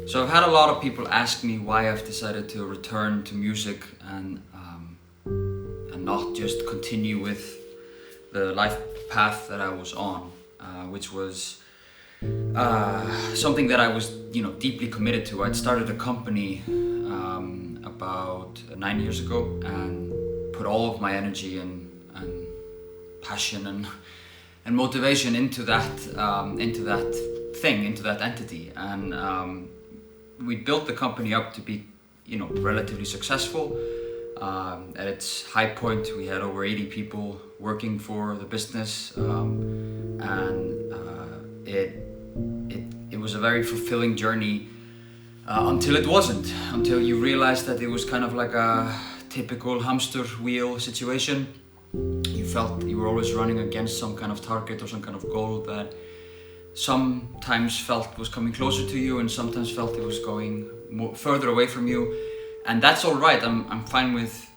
So I've had a lot of people ask me why I've decided to return to music and not just continue with the life path that I was on, which was something that I was, deeply committed to. I'd started a company about 9 years ago and put all of my energy and passion and motivation into that entity, and we built the company up to be, relatively successful. At its high point, we had over 80 people working for the business, and it was a very fulfilling journey until it wasn't. Until you realized that it was kind of like a typical hamster wheel situation. You felt you were always running against some kind of target or some kind of goal that sometimes felt was coming closer to you and sometimes felt it was going further away from you. And that's all right. I'm fine with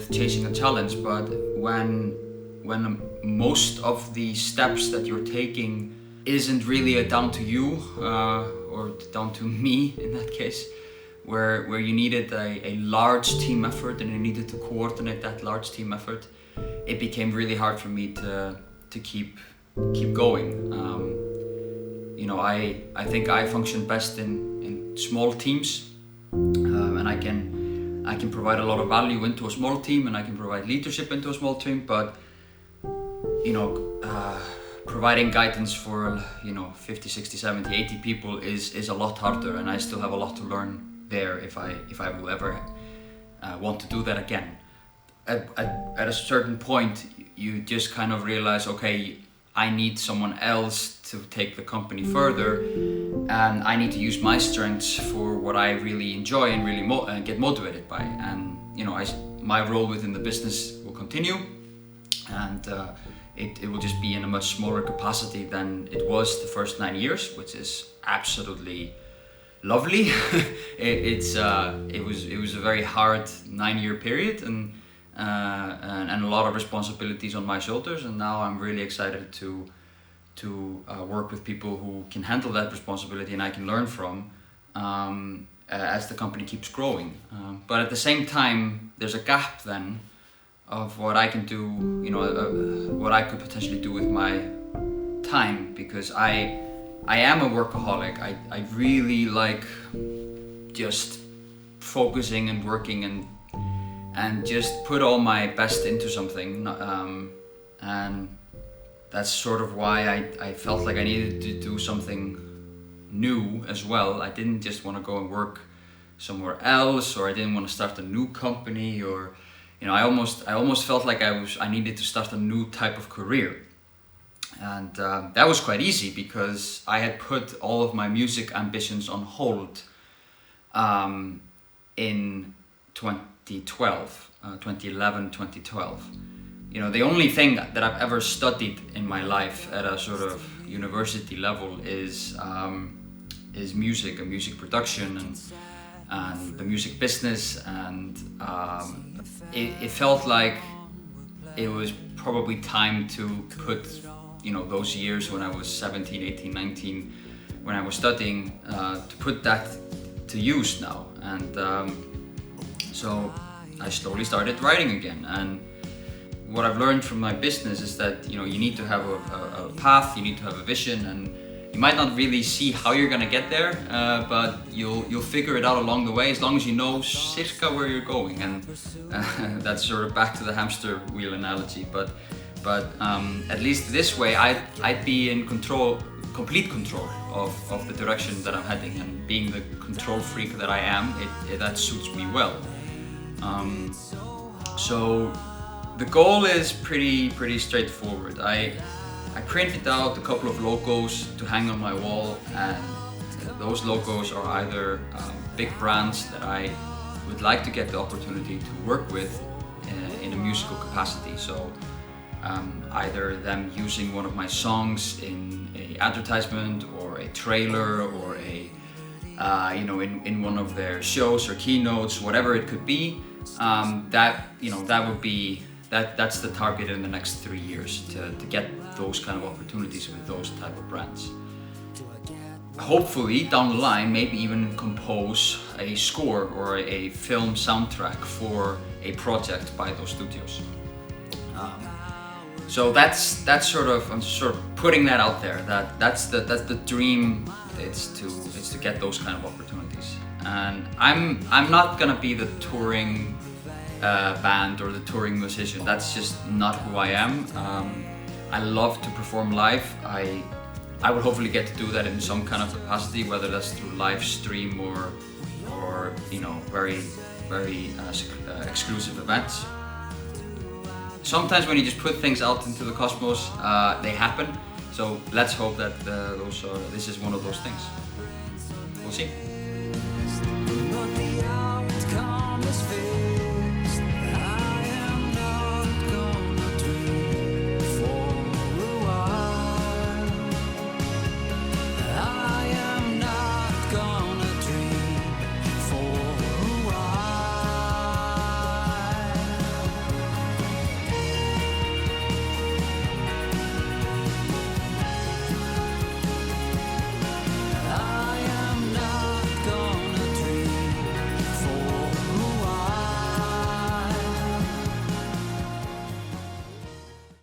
chasing a challenge, but when most of the steps that you're taking isn't really down to you or down to me in that case, where you needed a large team effort and you needed to coordinate that large team effort, it became really hard for me to keep going. I think I function best in small teams, and I can provide a lot of value into a small team, and I can provide leadership into a small team, but providing guidance for 50, 60, 70, 80 people is a lot harder, and I still have a lot to learn there if I will ever want to do that again. At a certain point, you just kind of realize, okay, I need someone else to take the company further, and I need to use my strengths for what I really enjoy and really get motivated by. And my role within the business will continue, and it will just be in a much smaller capacity than it was the first 9 years, which is absolutely lovely. It was a very hard 9-year period, and a lot of responsibilities on my shoulders, and now I'm really excited to work with people who can handle that responsibility and I can learn from as the company keeps growing. But at the same time, there's a gap then of what I can do, what I could potentially do with my time, because I am a workaholic. I really like just focusing and working and just put all my best into something, and that's sort of why I felt like I needed to do something new as well. I didn't just want to go and work somewhere else, or I didn't want to start a new company, or I almost felt like I needed to start a new type of career. And that was quite easy because I had put all of my music ambitions on hold in 2011, 2012. The only thing that I've ever studied in my life at a sort of university level is music and music production and the music business, and it felt like it was probably time to put those years when I was 17, 18, 19, when I was studying, to put that to use now. And so I slowly started writing again. And what I've learned from my business is that you need to have a path, you need to have a vision, and you might not really see how you're gonna get there, but you'll figure it out along the way, as long as you know circa where you're going. And that's sort of back to the hamster wheel analogy, but at least this way I'd be in complete control of the direction that I'm heading, and being the control freak that I am, that suits me well. So the goal is pretty straightforward. I printed out a couple of logos to hang on my wall, and those logos are either big brands that I would like to get the opportunity to work with in a musical capacity. So either them using one of my songs in an advertisement or a trailer, or in one of their shows or keynotes, whatever it could be. That's the target in the next 3 years, to get those kind of opportunities with those type of brands. hopefully down the line maybe even compose a score or a film soundtrack for a project by those studios. So that's sort of, I'm sort of putting that out there, that's the dream. It's to get those kind of opportunities. And I'm not gonna be the touring band or the touring musician. That's just not who I am. I love to perform live. I would hopefully get to do that in some kind of capacity, whether that's through live stream or you know, very exclusive events. Sometimes when you just put things out into the cosmos, they happen. So let's hope that this is one of those things. We'll see.